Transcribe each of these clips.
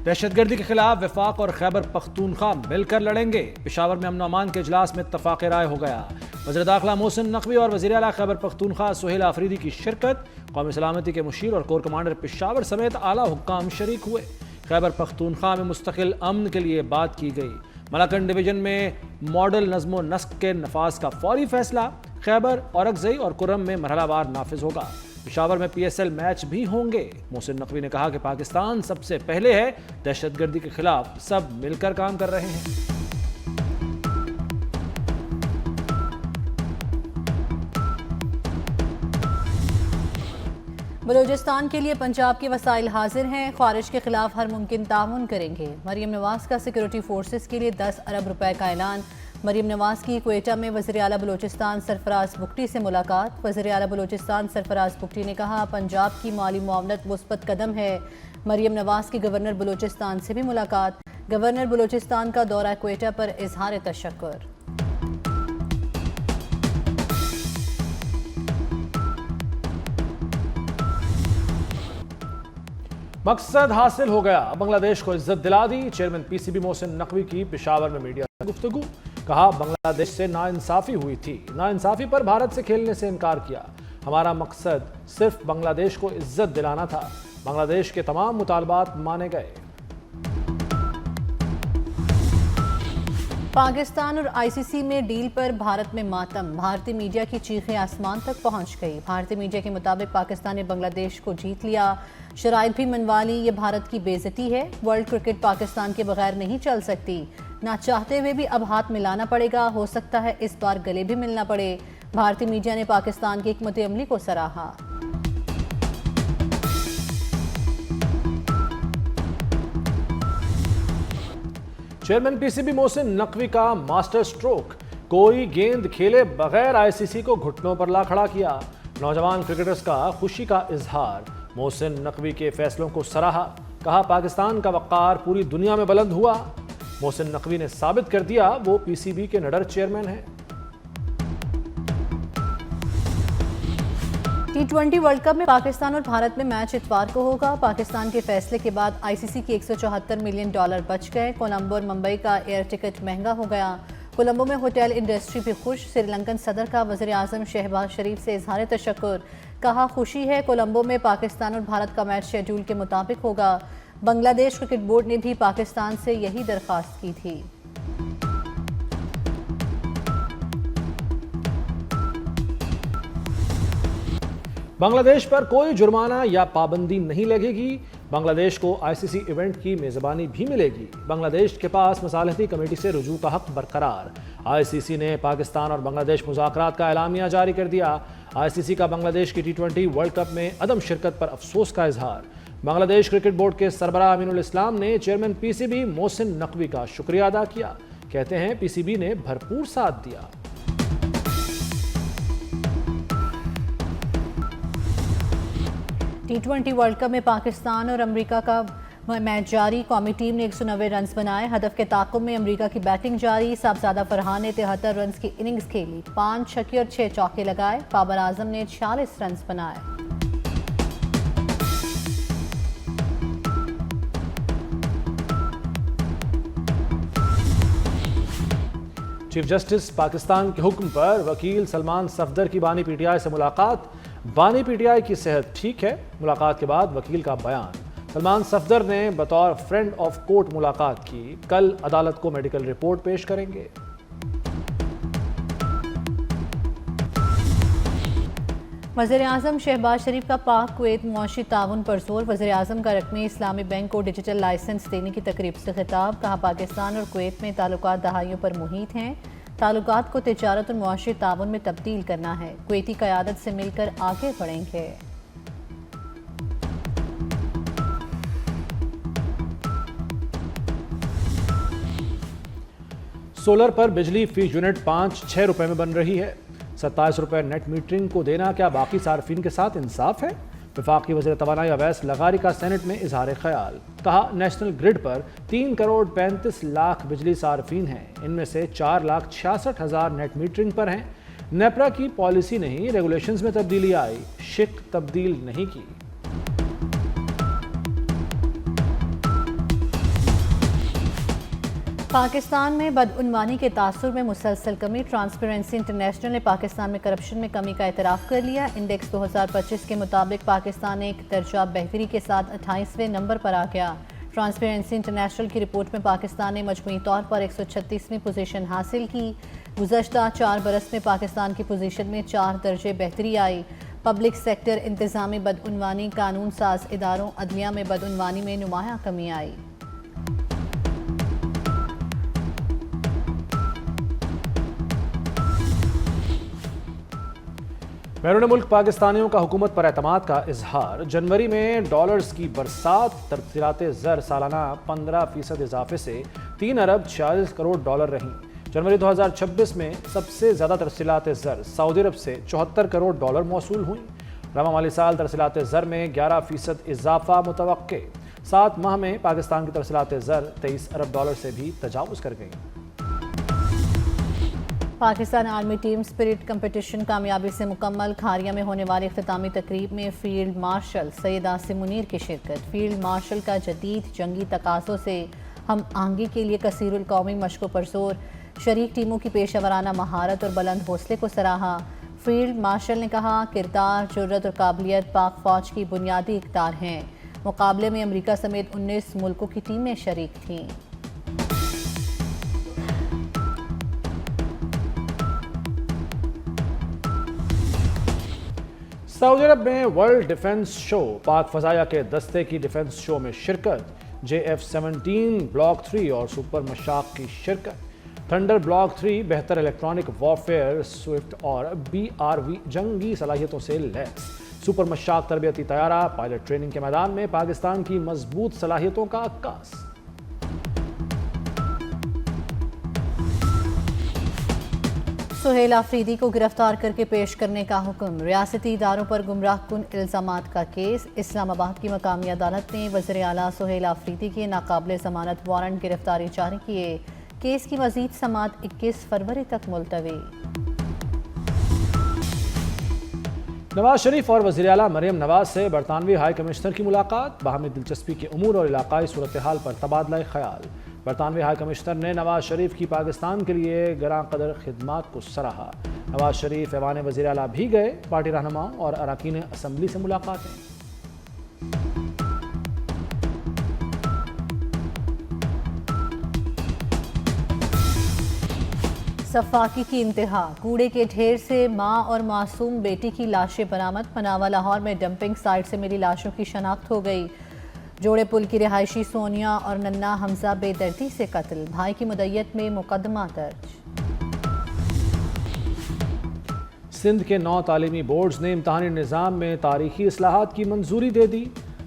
دہشت گردی کے خلاف وفاق اور خیبر پختونخوا مل کر لڑیں گے۔ پشاور میں امن و امان کے اجلاس میں اتفاق رائے ہو گیا۔ وزیر داخلہ محسن نقوی اور وزیر اعلیٰ خیبر پختونخوا سہیل آفریدی کی شرکت۔ قومی سلامتی کے مشیر اور کور کمانڈر پشاور سمیت اعلیٰ حکام شریک ہوئے۔ خیبر پختونخوا میں مستقل امن کے لیے بات کی گئی۔ ملاکنڈ ڈویژن میں ماڈل نظم و نسق کے نفاذ کا فوری فیصلہ۔ خیبر، اورکزئی اور کرم میں مرحلہ وار نافذ ہوگا۔ پشاور میں پی ایس ایل میچ بھی ہوں گے۔ محسن نقوی نے کہا کہ پاکستان سب سے پہلے ہے، دہشت گردی کے خلاف سب مل کر کام کر رہے ہیں۔ بلوچستان کے لیے پنجاب کے وسائل حاضر ہیں، خارج کے خلاف ہر ممکن تعاون کریں گے۔ مریم نواز کا سیکورٹی فورسز کے لیے 10 ارب روپے کا اعلان۔ مریم نواز کی کوئٹہ میں وزیر اعلیٰ بلوچستان سرفراز بگٹی سے ملاقات۔ وزیر اعلیٰ بلوچستان سرفراز بگٹی نے کہا پنجاب کی مالی معاونت مثبت قدم ہے۔ مریم نواز کی گورنر بلوچستان سے بھی ملاقات۔ گورنر بلوچستان کا دورہ کوئٹہ پر اظہار تشکر۔ مقصد حاصل ہو گیا، بنگلہ دیش کو عزت دلا دی۔ Chairman P C B Mohsin Naqvi کی پشاور میں میڈیا سے گفتگو۔ کہا بنگلہ دیش سے ناانصافی ہوئی تھی، ناانصافی پر بھارت سے کھیلنے سے انکار کیا۔ ہمارا مقصد صرف بنگلہ دیش کو عزت دلانا تھا۔ بنگلہ دیش کے تمام مطالبات مانے گئے۔ پاکستان اور آئی سی سی میں ڈیل پر بھارت میں ماتم۔ بھارتی میڈیا کی چیخیں آسمان تک پہنچ گئی۔ بھارتی میڈیا کے مطابق پاکستان نے بنگلہ دیش کو جیت لیا، شرائط بھی منوا لی۔ یہ بھارت کی بے عزتی ہے۔ ورلڈ کرکٹ پاکستان کے بغیر نہیں چل سکتی۔ نہ چاہتے ہوئے بھی اب ہاتھ ملانا پڑے گا، ہو سکتا ہے اس بار گلے بھی ملنا پڑے۔ بھارتی میڈیا نے پاکستان کی حکمت عملی کو سراہا۔ Chairman P C B Mohsin Naqvi کا ماسٹر سٹروک، کوئی گیند کھیلے بغیر آئی سی سی کو گھٹنوں پر لا کھڑا کیا۔ نوجوان کرکٹرز کا خوشی کا اظہار۔ محسن نقوی کے فیصلوں کو سراہا۔ کہا پاکستان کا وقار پوری دنیا میں بلند ہوا۔ محسن نقوی نے ثابت کر دیا وہ پی سی بی کے نڈر چیئرمین ہیں۔ T20 ورلڈ کپ میں پاکستان اور بھارت میں میچ اتوار کو ہوگا۔ پاکستان کے فیصلے کے بعد آئی سی سی کے $174 ملین بچ گئے۔ کولمبو اور ممبئی کا ایئر ٹکٹ مہنگا ہو گیا۔ کولمبو میں ہوٹل انڈسٹری بھی خوش۔ سری لنکن صدر کا وزیر اعظم شہباز شریف سے اظہار تشکر۔ کہا خوشی ہے، کولمبو میں پاکستان اور بھارت کا میچ شیڈول کے مطابق ہوگا۔ بنگلہ دیش کرکٹ بورڈ نے بھی پاکستان سے یہی درخواست کی تھی۔ بنگلہ دیش پر کوئی جرمانہ یا پابندی نہیں لگے گی۔ بنگلہ دیش کو آئی سی سی ایونٹ کی میزبانی بھی ملے گی۔ بنگلہ دیش کے پاس مصالحتی کمیٹی سے رجوع کا حق برقرار۔ آئی سی سی نے پاکستان اور بنگلہ دیش مذاکرات کا اعلامیہ جاری کر دیا۔ آئی سی سی کا بنگلہ دیش کی T20 ورلڈ کپ میں عدم شرکت پر افسوس کا اظہار۔ بنگلہ دیش کرکٹ بورڈ کے سربراہ امین الاسلام نے chairman P C B Mohsin Naqvi کا شکریہ ادا کیا۔ کہتے ہیں پی سی بی نے بھرپور ساتھ دیا۔ T20 ورلڈ کپ میں پاکستان اور امریکہ کا میچ جاری۔ قومی ٹیم نے 190 رنز بنائے۔ ہدف کے تعاقب میں امریکہ کی بیٹنگ جاری۔ صاحبزادہ فرحان نے 73 رنز کی اننگز کھیلی، 5 چھکے اور 6 چوکے لگائے۔ بابر اعظم نے 46 رنز بنائے۔ چیف جسٹس پاکستان کے حکم پر وکیل سلمان صفدر کی بانی پی ٹی آئی سے ملاقات۔ بانی پی ٹی آئی کی صحت ٹھیک ہے۔ ملاقات کے بعد وکیل کا بیان۔ سلمان صفدر نے بطور فرینڈ آف کورٹ ملاقات کی۔ کل عدالت کو میڈیکل رپورٹ پیش کریں گے۔ وزیر اعظم شہباز شریف کا پاک کویت معاشی تعاون پر زور۔ وزیر اعظم کا رقمی اسلامی بینک کو ڈیجیٹل لائسنس دینے کی تقریب سے خطاب۔ کہا پاکستان اور کویت میں تعلقات دہائیوں پر محیط ہیں، تعلقات کو تجارت اور معاشی تعاون میں تبدیل کرنا ہے۔ کویتی قیادت سے مل کر آگے بڑھیں گے۔ سولر پر بجلی فی یونٹ 5-6 روپے میں بن رہی ہے۔ 27 روپے نیٹ میٹرنگ کو دینا کیا باقی صارفین کے ساتھ انصاف ہے؟ وفاقی وزیر توانائی اویس لغاری کا سینٹ میں اظہار خیال۔ کہا نیشنل گرڈ پر 3 کروڑ 35 لاکھ بجلی صارفین ہیں، ان میں سے 4,66,000 نیٹ میٹرنگ پر ہیں۔ نیپرا کی پالیسی نہیں، ریگولیشنز میں تبدیلی آئی، شق تبدیل نہیں کی۔ پاکستان میں بدعنوانی کے تاثر میں مسلسل کمی، ٹرانسپیرنسی انٹرنیشنل نے پاکستان میں کرپشن میں کمی کا اعتراف کر لیا۔ انڈیکس 2025 کے مطابق پاکستان ایک درجہ بہتری کے ساتھ 28ویں نمبر پر آ گیا۔ ٹرانسپیرنسی انٹرنیشنل کی رپورٹ میں پاکستان نے مجموعی طور پر 136ویں پوزیشن حاصل کی۔ گزشتہ 4 برس میں پاکستان کی پوزیشن میں 4 درجے بہتری آئی۔ پبلک سیکٹر انتظامی بدعنوانی، قانون ساز اداروں، عدلیہ میں بدعنوانی میں نمایاں کمی آئی۔ بیرون ملک پاکستانیوں کا حکومت پر اعتماد کا اظہار۔ جنوری میں ڈالرز کی برسات، ترسیلات زر سالانہ 15% اضافے سے 3 ارب 46 کروڑ ڈالر رہیں۔ جنوری 2026 میں سب سے زیادہ ترسیلات زر سعودی عرب سے 74 کروڑ ڈالر موصول ہوئیں۔ رواں مالی سال ترسیلات زر میں 11% اضافہ متوقع۔ 7 ماہ میں پاکستان کی ترسیلات زر 23 ارب ڈالر سے بھی تجاوز کر گئیں۔ Pakistan army team spirit competition کامیابی سے مکمل۔ کھاریا میں ہونے والی اختتامی تقریب میں فیلڈ مارشل سید عاصم منیر کی شرکت۔ فیلڈ مارشل کا جدید جنگی تقاضوں سے ہم آہنگی کے لیے کثیر القومی مشقوں پر زور۔ شریک ٹیموں کی پیشہ ورانہ مہارت اور بلند حوصلے کو سراہا۔ فیلڈ مارشل نے کہا، کردار، جرأت اور قابلیت پاک فوج کی بنیادی اقدار ہیں۔ مقابلے میں امریکہ سمیت 19 ملکوں کی ٹیمیں شریک تھیں۔ سعودی عرب میں ورلڈ ڈیفنس شو، پاک فضائیہ کے دستے کی ڈیفنس شو میں شرکت۔ JF-17 بلاک 3 اور سپر مشاق کی شرکت۔ تھنڈر بلاک 3 بہتر الیکٹرانک وارفیئر سوئفٹ اور BRV جنگی صلاحیتوں سے لیس۔ سپر مشاق تربیتی طیارہ، پائلٹ ٹریننگ کے میدان میں پاکستان کی مضبوط صلاحیتوں کا عکاس۔ سہیل آفریدی کو گرفتار کر کے پیش کرنے کا حکم۔ ریاستی اداروں پر گمراہ کن الزامات کا کیس۔ اسلام آباد کی مقامی عدالت نے وزیر اعلیٰ سہیل آفریدی کے ناقابل ضمانت وارنٹ گرفتاری جاری کیے۔ کیس کی مزید سماعت 21 فروری تک ملتوی۔ نواز شریف اور وزیر اعلیٰ مریم نواز سے برطانوی ہائی کمشنر کی ملاقات۔ باہمی دلچسپی کے امور اور علاقائی صورتحال پر تبادلہ خیال۔ برطانوی ہائی کمشنر نے نواز شریف کی پاکستان کے لیے گراں قدر خدمات کو سراہا۔ نواز شریف ایوان وزیر اعلیٰ بھی گئے۔ پارٹی رہنماؤں اور اراکین اسمبلی سے ملاقاتیں۔ صفاقی کی انتہا، کوڑے کے ڈھیر سے ماں اور معصوم بیٹی کی لاشیں برآمد۔ پناوا لاہور میں ڈمپنگ سائٹ سے ملی لاشوں کی شناخت ہو گئی۔ جوڑے پل کی رہائشی سونیا اور ننا حمزہ بے دردی سے قتل، بھائی کی مدعیت میں مقدمہ درج۔ سندھ کے 9 تعلیمی بورڈز نے امتحانی نظام میں تاریخی اصلاحات کی منظوری دے دی۔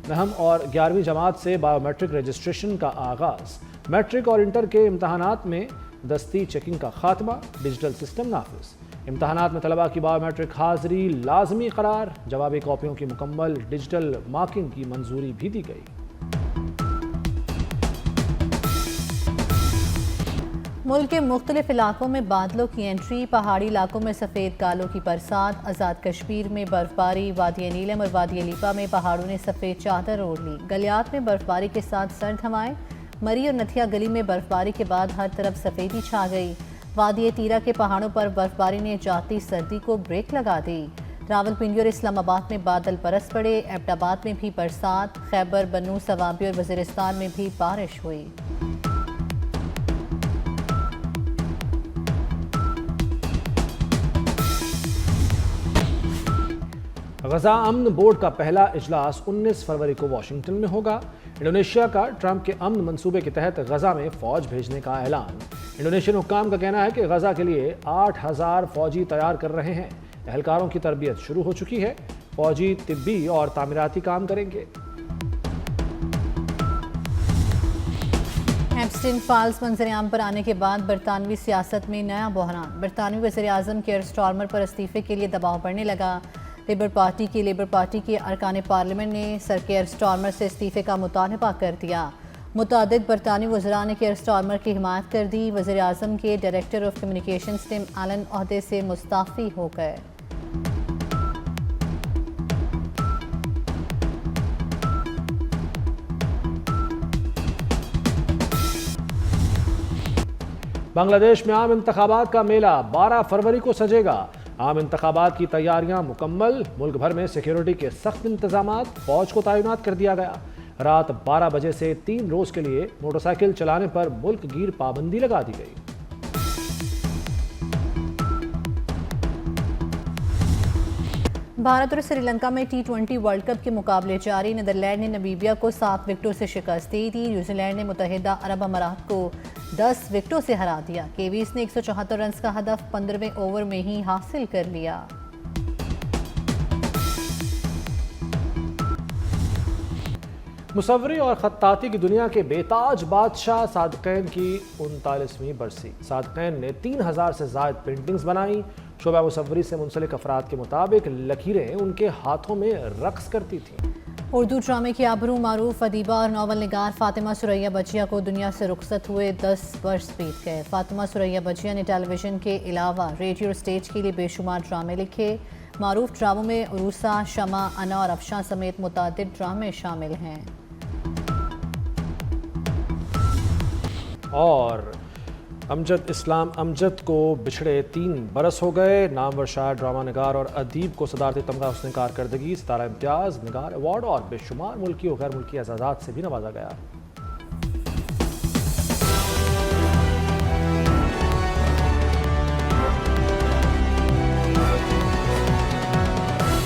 9 اور 11ویں جماعت سے بائیو میٹرک رجسٹریشن کا آغاز۔ میٹرک اور انٹر کے امتحانات میں دستی چیکنگ کا خاتمہ، ڈیجیٹل سسٹم نافذ۔ امتحانات میں طلباء کی بائیو میٹرک حاضری لازمی قرار، جوابی کاپیوں کی مکمل ڈیجیٹل مارکنگ کی منظوری بھی دی گئی۔ ملک کے مختلف علاقوں میں بادلوں کی انٹری، پہاڑی علاقوں میں سفید کالوں کی برسات، آزاد کشمیر میں برف باری، وادی نیلم اور وادی لیپا میں پہاڑوں نے سفید چادر اوڑھ لی۔ گلیات میں برف باری کے ساتھ سرد ہوائیں، مری اور نتھیا گلی میں برف باری کے بعد ہر طرف سفیدی چھا گئی۔ وادی تیرا کے پہاڑوں پر برف باری نے جاتی سردی کو بریک لگا دی۔ راولپنڈی اور اسلام آباد میں بادل برس پڑے، ایبٹ آباد میں بھی برسات، خیبر بنو سوابی اور وزیرستان میں بھی بارش ہوئی۔ غزہ امن بورڈ کا پہلا اجلاس 19 فروری کو واشنگٹن میں ہوگا۔ انڈونیشیا کا ٹرمپ کے امن منصوبے کے تحت غزہ میں فوج بھیجنے کا اعلان۔ انڈونیشین حکام کا کہنا ہے کہ غزہ کے لیے 8000 فوجی تیار کر رہے ہیں۔ اہلکاروں کی تربیت شروع ہو چکی ہے۔ فوجی طبی اور تعمیراتی کام کریں گے۔ ایپسٹین فائلز منظر عام پر آنے کے بعد برطانوی سیاست میں نیا بحران۔ برطانوی وزیر اعظم کیئر سٹارمر پر استعفے کے لیے دباؤ بڑھنے لگا۔ لیبر پارٹی کے ارکان پارلیمنٹ نے سر کیئر سٹارمر سے استعفے کا مطالبہ کر دیا۔ متعدد برطانوی وزراء نے کیئر سٹارمر کی حمایت کر دی۔ وزیر اعظم کے director of communications Tim Allen عہدے سے مستعفی ہو گئے۔ بنگلہ دیش میں عام انتخابات کا میلہ 12 فروری کو سجے گا۔ عام انتخابات کی تیاریاں مکمل، ملک بھر میں سیکیورٹی کے سخت انتظامات، فوج کو تعینات کر دیا گیا۔ رات 12 بجے سے 3 روز کے لیے موٹر سائیکل چلانے پر ملک گیر پابندی لگا دی گئی۔ بھارت اور سری لنکا میں T20 ورلڈ کپ کے مقابلے جاری۔ نیدرلینڈ نے نمیبیا کو 7 وکٹوں سے شکست دی تھی۔ نیوزی لینڈ نے متحدہ عرب امارات کو 10 وکٹوں سے ہرا دیا۔ کیویز نے 174 رنز کا ہدف 15ویں اوور میں ہی حاصل کر لیا۔ مصوری اور خطاطی کی دنیا کے بے تاج بادشاہ صادقین کی 39ویں برسی۔ صادقین نے 3000 سے زائد پینٹنگز بنائیں۔ شعبہ مصوری سے منسلک افراد کے مطابق لکیریں ان کے ہاتھوں میں رقص کرتی تھیں۔ اردو ڈرامے کی آبرو معروف ادیبہ اور ناول نگار فاطمہ ثریا بجیا کو دنیا سے رخصت ہوئے 10 برس بیت گئے۔ فاطمہ ثریا بجیا نے ٹیلی ویژن کے علاوہ ریڈیو اور اسٹیج کے لیے بے شمار ڈرامے لکھے۔ معروف ڈراموں میں عروسہ، شمع، انا اور افشاں سمیت متعدد ڈرامے شامل ہیں۔ اور امجد اسلام امجد کو بچھڑے 3 برس ہو گئے۔ نامور شاعر، ڈرامہ نگار اور ادیب کو صدارتی تمغہ حسن کارکردگی، ستارہ امتیاز، نگار ایوارڈ اور بے شمار ملکی و غیر ملکی اعزازات سے بھی نوازا گیا۔